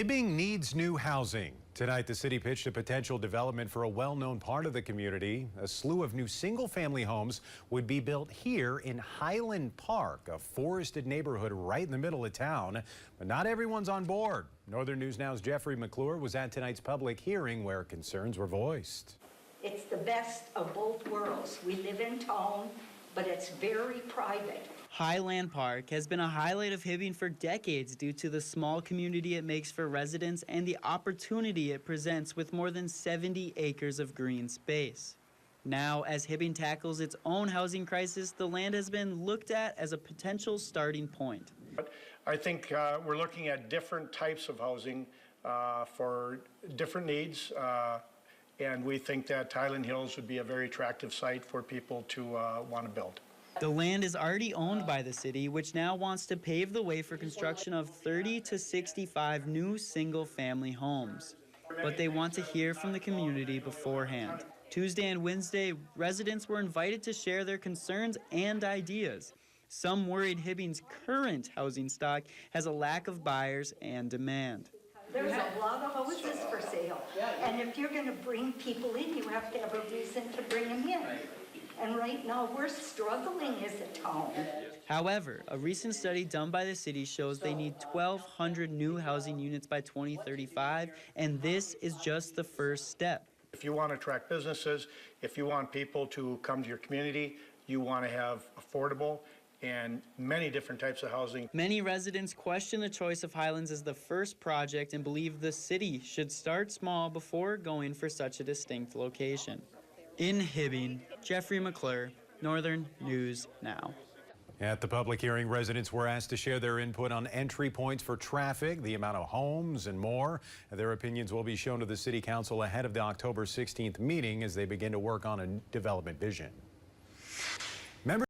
Hibbing needs new housing. Tonight, the city pitched a potential development for a well-known part of the community. A slew of new single-family homes would be built here in Highland Park, a forested neighborhood right in the middle of town. But not everyone's on board. Northern News Now's Jeffrey McClure was at tonight's public hearing where concerns were voiced. It's the best of both worlds. We live in town, but it's very private. Highland Park has been a highlight of Hibbing for decades due to the small community it makes for residents and the opportunity it presents with more than 70 acres of green space. Now, as Hibbing tackles its own housing crisis, the land has been looked at as a potential starting point. I think we're looking at different types of housing for different needs, and we think that Highland Hills would be a very attractive site for people to want to build. The land is already owned by the city, which now wants to pave the way for construction of 30 to 65 new single-family homes. But they want to hear from the community beforehand. Tuesday and Wednesday, residents were invited to share their concerns and ideas. Some worried Hibbing's current housing stock has a lack of buyers and demand. There's a lot of houses for sale, and if you're going to bring people in, you have to have a reason to bring them in. And right now, we're struggling as a town. However, a recent study done by the city shows they need 1,200 new housing units by 2035, and this is just the first step. If you want to attract businesses, if you want people to come to your community, you want to have affordable and many different types of housing. Many residents question the choice of Highlands as the first project and believe the city should start small before going for such a distinct location. In Hibbing, Jeffrey McClure, Northern News Now. At the public hearing, residents were asked to share their input on entry points for traffic, the amount of homes, and more. Their opinions will be shown to the City Council ahead of the October 16th meeting as they begin to work on a development vision.